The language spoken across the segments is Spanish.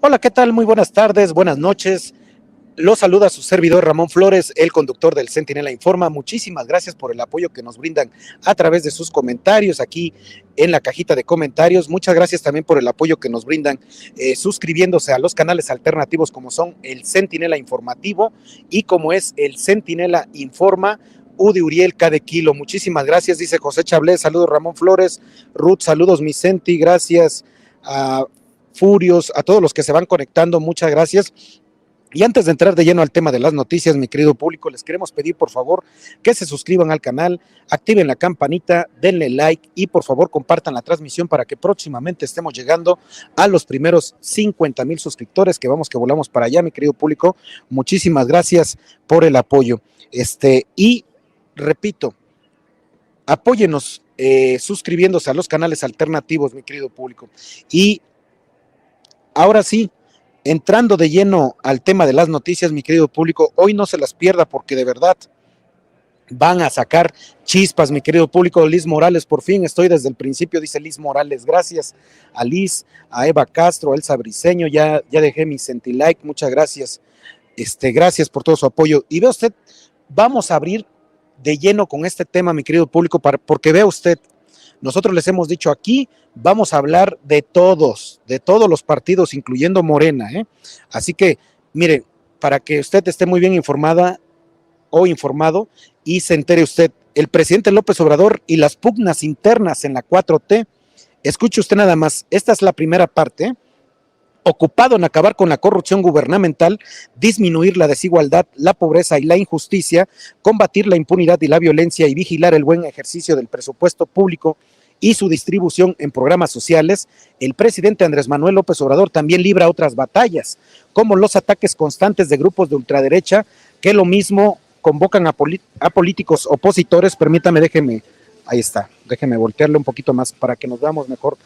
Hola, ¿qué tal? Muy buenas tardes, buenas noches. Los saluda su servidor Ramón Flores, el conductor del Centinela Informa. Muchísimas gracias por el apoyo que nos brindan a través de sus comentarios aquí en la cajita de comentarios. Muchas gracias también por el apoyo que nos brindan suscribiéndose a los canales alternativos como son el Centinela Informativo y como es el Centinela Informa. Udi Uriel cada kilo. Muchísimas gracias, dice José Chablé. Saludos Ramón Flores. Ruth, saludos mi Centi. Gracias a Furios, a todos los que se van conectando. Muchas gracias. Y antes de entrar de lleno al tema de las noticias, mi querido público, les queremos pedir por favor que se suscriban al canal, activen la campanita, denle like y por favor compartan la transmisión para que próximamente estemos llegando a los primeros 50,000 suscriptores, que vamos que volamos para allá, mi querido público. Muchísimas gracias por el apoyo. Y repito, apóyenos suscribiéndose a los canales alternativos, mi querido público. Y ahora sí, entrando de lleno al tema de las noticias, mi querido público, hoy no se las pierda porque de verdad van a sacar chispas, mi querido público. Liz Morales, por fin estoy desde el principio, dice Liz Morales. Gracias a Liz, a Eva Castro, a Elsa Briceño, ya dejé mi sentilike, muchas gracias. Gracias por todo su apoyo. Y vea usted, vamos a abrir de lleno con este tema, mi querido público, porque vea usted, nosotros les hemos dicho aquí, vamos a hablar de todos los partidos, incluyendo Morena, ¿eh? Así que, mire, para que usted esté muy bien informada o informado y se entere usted, el presidente López Obrador y las pugnas internas en la 4T, escuche usted nada más, esta es la primera parte, ocupado en acabar con la corrupción gubernamental, disminuir la desigualdad, la pobreza y la injusticia, combatir la impunidad y la violencia y vigilar el buen ejercicio del presupuesto público y su distribución en programas sociales, el presidente Andrés Manuel López Obrador también libra otras batallas, como los ataques constantes de grupos de ultraderecha, que lo mismo convocan a políticos opositores. Permítame, ahí está, déjeme voltearle un poquito más para que nos veamos mejor.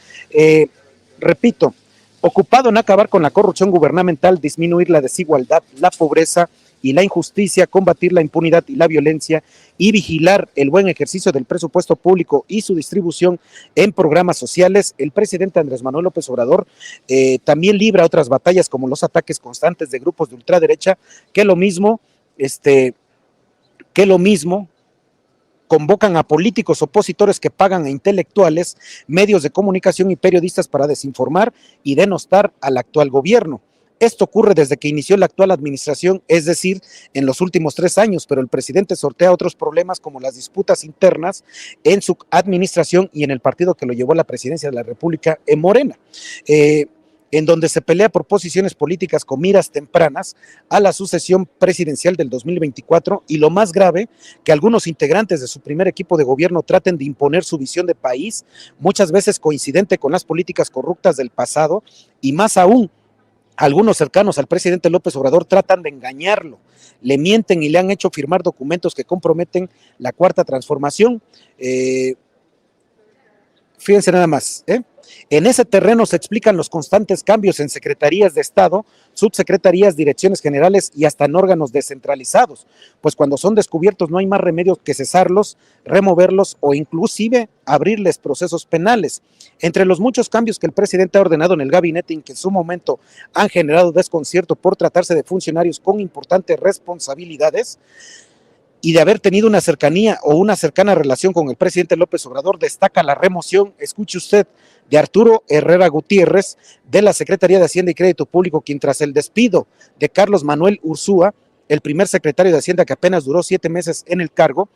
Repito, ocupado en acabar con la corrupción gubernamental, disminuir la desigualdad, la pobreza y la injusticia, combatir la impunidad y la violencia y vigilar el buen ejercicio del presupuesto público y su distribución en programas sociales, el presidente Andrés Manuel López Obrador también libra otras batallas como los ataques constantes de grupos de ultraderecha, que lo mismo convocan a políticos opositores que pagan a intelectuales, medios de comunicación y periodistas para desinformar y denostar al actual gobierno. Esto ocurre desde que inició la actual administración, es decir, en los últimos 3 años, pero el presidente sortea otros problemas como las disputas internas en su administración y en el partido que lo llevó a la presidencia de la República, en Morena. En donde se pelea por posiciones políticas con miras tempranas a la sucesión presidencial del 2024 y lo más grave, que algunos integrantes de su primer equipo de gobierno traten de imponer su visión de país, muchas veces coincidente con las políticas corruptas del pasado y más aún, algunos cercanos al presidente López Obrador tratan de engañarlo, le mienten y le han hecho firmar documentos que comprometen la cuarta transformación. Fíjense nada más, En ese terreno se explican los constantes cambios en secretarías de Estado, subsecretarías, direcciones generales y hasta en órganos descentralizados, pues cuando son descubiertos no hay más remedio que cesarlos, removerlos o inclusive abrirles procesos penales. Entre los muchos cambios que el presidente ha ordenado en el gabinete y que en su momento han generado desconcierto por tratarse de funcionarios con importantes responsabilidades, y de haber tenido una cercanía o una cercana relación con el presidente López Obrador, destaca la remoción, escuche usted, de Arturo Herrera Gutiérrez de la Secretaría de Hacienda y Crédito Público, quien tras el despido de Carlos Manuel Ursúa, el primer secretario de Hacienda que apenas duró 7 meses en el cargo,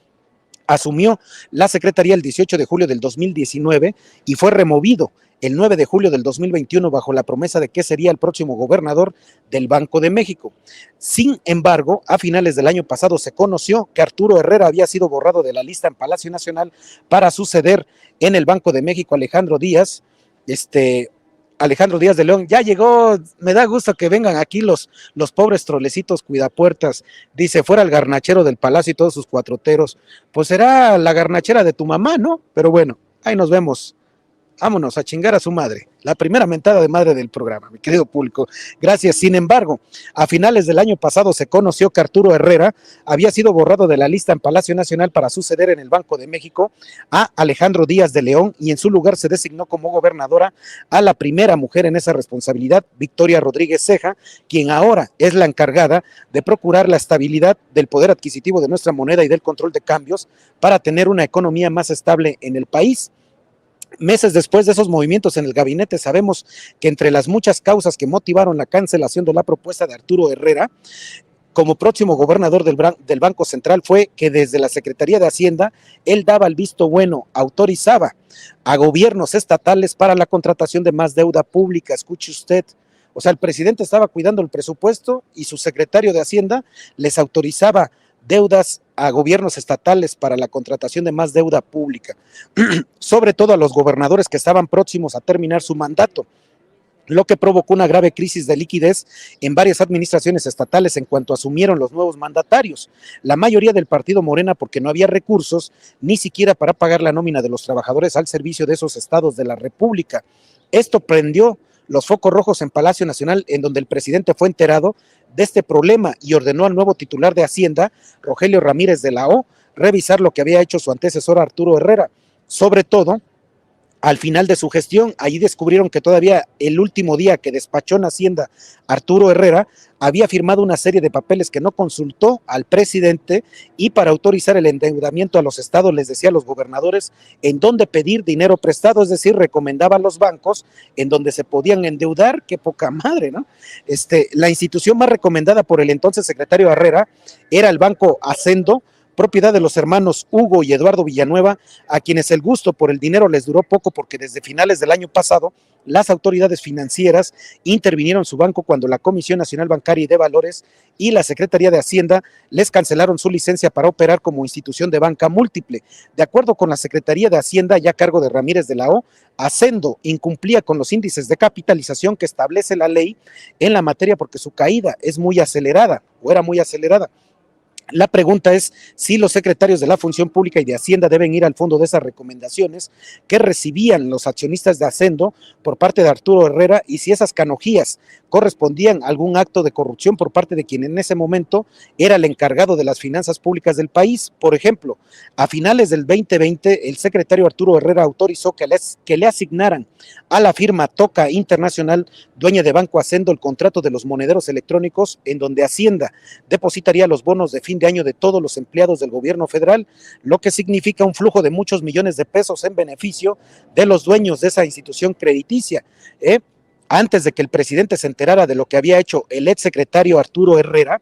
asumió la Secretaría el 18 de julio del 2019 y fue removido el 9 de julio del 2021 bajo la promesa de que sería el próximo gobernador del Banco de México. Sin embargo, a finales del año pasado se conoció que Arturo Herrera había sido borrado de la lista en Palacio Nacional para suceder en el Banco de México Alejandro Díaz de León. Ya llegó, me da gusto que vengan aquí los pobres trolecitos cuidapuertas, dice, fuera el garnachero del Palacio y todos sus cuatroteros. Pues será la garnachera de tu mamá, ¿no? Pero bueno, ahí nos vemos. Vámonos a chingar a su madre. La primera mentada de madre del programa, mi querido público. Gracias. Sin embargo, a finales del año pasado se conoció que Arturo Herrera había sido borrado de la lista en Palacio Nacional para suceder en el Banco de México a Alejandro Díaz de León y en su lugar se designó como gobernadora a la primera mujer en esa responsabilidad, Victoria Rodríguez Ceja, quien ahora es la encargada de procurar la estabilidad del poder adquisitivo de nuestra moneda y del control de cambios para tener una economía más estable en el país. Meses después de esos movimientos en el gabinete, sabemos que entre las muchas causas que motivaron la cancelación de la propuesta de Arturo Herrera como próximo gobernador del Banco Central fue que desde la Secretaría de Hacienda él daba el visto bueno, autorizaba a gobiernos estatales para la contratación de más deuda pública. Escuche usted, o sea, el presidente estaba cuidando el presupuesto y su secretario de Hacienda les autorizaba deudas a gobiernos estatales para la contratación de más deuda pública, sobre todo a los gobernadores que estaban próximos a terminar su mandato, lo que provocó una grave crisis de liquidez en varias administraciones estatales en cuanto asumieron los nuevos mandatarios, la mayoría del partido Morena porque no había recursos ni siquiera para pagar la nómina de los trabajadores al servicio de esos estados de la República. Esto prendió los focos rojos en Palacio Nacional, en donde el presidente fue enterado de este problema y ordenó al nuevo titular de Hacienda, Rogelio Ramírez de la O, revisar lo que había hecho su antecesor Arturo Herrera, sobre todo al final de su gestión. Allí descubrieron que todavía el último día que despachó en Hacienda Arturo Herrera había firmado una serie de papeles que no consultó al presidente y para autorizar el endeudamiento a los estados les decía a los gobernadores en dónde pedir dinero prestado, es decir, recomendaba a los bancos en donde se podían endeudar. Qué poca madre, ¿no? La institución más recomendada por el entonces secretario Herrera era el Banco Hacendo, propiedad de los hermanos Hugo y Eduardo Villanueva, a quienes el gusto por el dinero les duró poco porque desde finales del año pasado las autoridades financieras intervinieron en su banco cuando la Comisión Nacional Bancaria y de Valores y la Secretaría de Hacienda les cancelaron su licencia para operar como institución de banca múltiple. De acuerdo con la Secretaría de Hacienda, ya a cargo de Ramírez de la O, Hacendo incumplía con los índices de capitalización que establece la ley en la materia porque su caída es muy acelerada o era muy acelerada. La pregunta es si los secretarios de la Función Pública y de Hacienda deben ir al fondo de esas recomendaciones que recibían los accionistas de Hacendo por parte de Arturo Herrera y si esas canojías correspondían a algún acto de corrupción por parte de quien en ese momento era el encargado de las finanzas públicas del país. Por ejemplo, a finales del 2020, el secretario Arturo Herrera autorizó que le asignaran a la firma Toca Internacional, dueña de Banco Hacendo, el contrato de los monederos electrónicos, en donde Hacienda depositaría los bonos de fin de año de todos los empleados del gobierno federal, lo que significa un flujo de muchos millones de pesos en beneficio de los dueños de esa institución crediticia. Antes de que el presidente se enterara de lo que había hecho el exsecretario Arturo Herrera,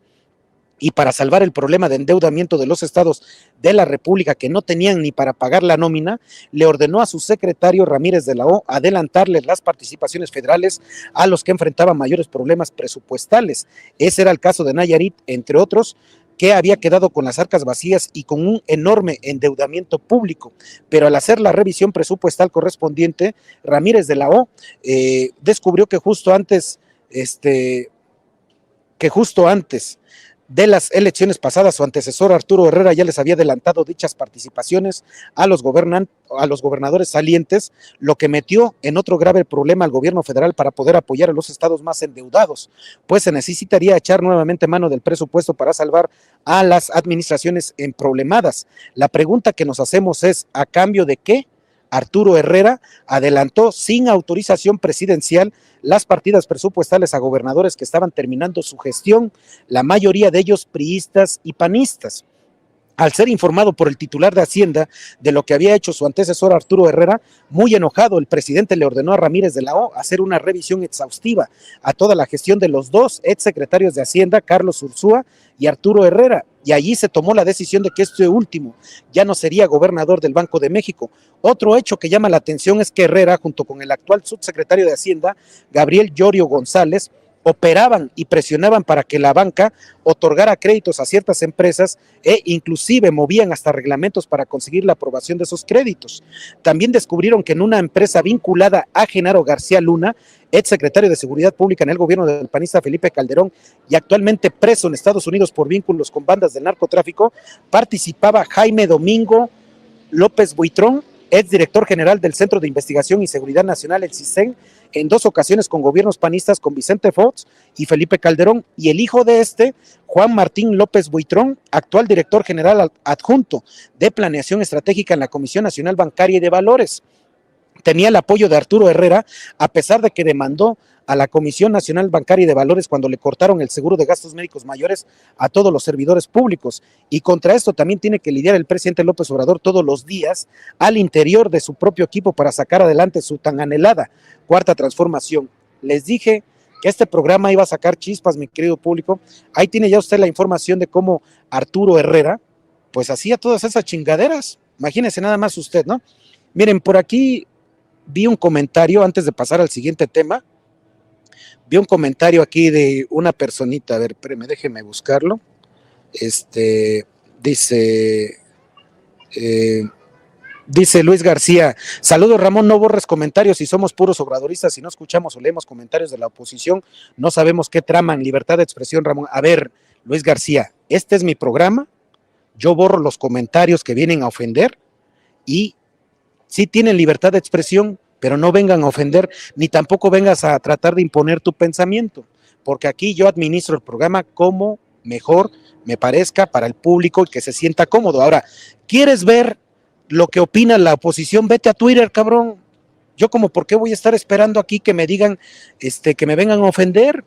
y para salvar el problema de endeudamiento de los estados de la República que no tenían ni para pagar la nómina, le ordenó a su secretario Ramírez de la O adelantarles las participaciones federales a los que enfrentaban mayores problemas presupuestales. Ese era el caso de Nayarit, entre otros, que había quedado con las arcas vacías y con un enorme endeudamiento público, pero al hacer la revisión presupuestal correspondiente, Ramírez de la O descubrió que justo antes de las elecciones pasadas, su antecesor Arturo Herrera ya les había adelantado dichas participaciones a los gobernadores salientes, lo que metió en otro grave problema al gobierno federal para poder apoyar a los estados más endeudados, pues se necesitaría echar nuevamente mano del presupuesto para salvar a las administraciones emproblemadas. La pregunta que nos hacemos es, ¿a cambio de qué Arturo Herrera adelantó sin autorización presidencial las partidas presupuestales a gobernadores que estaban terminando su gestión, la mayoría de ellos priistas y panistas? Al ser informado por el titular de Hacienda de lo que había hecho su antecesor Arturo Herrera, muy enojado, el presidente le ordenó a Ramírez de la O hacer una revisión exhaustiva a toda la gestión de los dos exsecretarios de Hacienda, Carlos Ursúa y Arturo Herrera, y allí se tomó la decisión de que este último ya no sería gobernador del Banco de México. Otro hecho que llama la atención es que Herrera, junto con el actual subsecretario de Hacienda, Gabriel Llorio González, operaban y presionaban para que la banca otorgara créditos a ciertas empresas e inclusive movían hasta reglamentos para conseguir la aprobación de esos créditos. También descubrieron que en una empresa vinculada a Genaro García Luna, exsecretario de Seguridad Pública en el gobierno del panista Felipe Calderón y actualmente preso en Estados Unidos por vínculos con bandas del narcotráfico, participaba Jaime Domingo López Buitrón, exdirector general del Centro de Investigación y Seguridad Nacional, el CISEN, en 2 ocasiones con gobiernos panistas con Vicente Fox y Felipe Calderón, y el hijo de este, Juan Martín López Buitrón, actual director general adjunto de Planeación Estratégica en la Comisión Nacional Bancaria y de Valores. Tenía el apoyo de Arturo Herrera, a pesar de que demandó a la Comisión Nacional Bancaria y de Valores cuando le cortaron el seguro de gastos médicos mayores a todos los servidores públicos. Y contra esto también tiene que lidiar el presidente López Obrador todos los días al interior de su propio equipo para sacar adelante su tan anhelada cuarta transformación. Les dije que este programa iba a sacar chispas, mi querido público. Ahí tiene ya usted la información de cómo Arturo Herrera pues hacía todas esas chingaderas. Imagínese nada más usted, ¿no? Miren, por aquí vi un comentario antes de pasar al siguiente tema. Vi un comentario aquí de una personita, a ver, espérame, déjeme buscarlo. Dice, dice Luis García, saludos Ramón, no borres comentarios, si somos puros obradoristas, si no escuchamos o leemos comentarios de la oposición, no sabemos qué traman, libertad de expresión, Ramón. A ver, Luis García, este es mi programa, yo borro los comentarios que vienen a ofender y sí tienen libertad de expresión, pero no vengan a ofender, ni tampoco vengas a tratar de imponer tu pensamiento, porque aquí yo administro el programa como mejor me parezca para el público y que se sienta cómodo. Ahora, ¿quieres ver lo que opina la oposición? Vete a Twitter, cabrón. Yo como, ¿por qué voy a estar esperando aquí que me digan, que me vengan a ofender?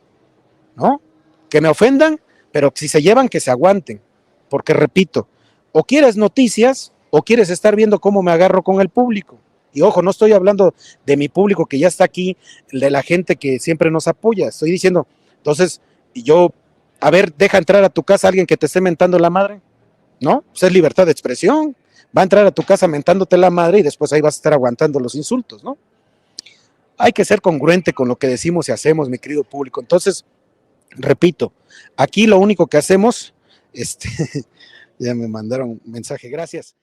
¿No? Que me ofendan, pero si se llevan, que se aguanten, porque repito, o quieres noticias, o quieres estar viendo cómo me agarro con el público. Y ojo, no estoy hablando de mi público que ya está aquí, de la gente que siempre nos apoya. Estoy diciendo, entonces, yo, a ver, deja entrar a tu casa a alguien que te esté mentando la madre, ¿no? Pues es libertad de expresión. Va a entrar a tu casa mentándote la madre y después ahí vas a estar aguantando los insultos, ¿no? Hay que ser congruente con lo que decimos y hacemos, mi querido público. Entonces, repito, aquí lo único que hacemos, ya me mandaron un mensaje, gracias.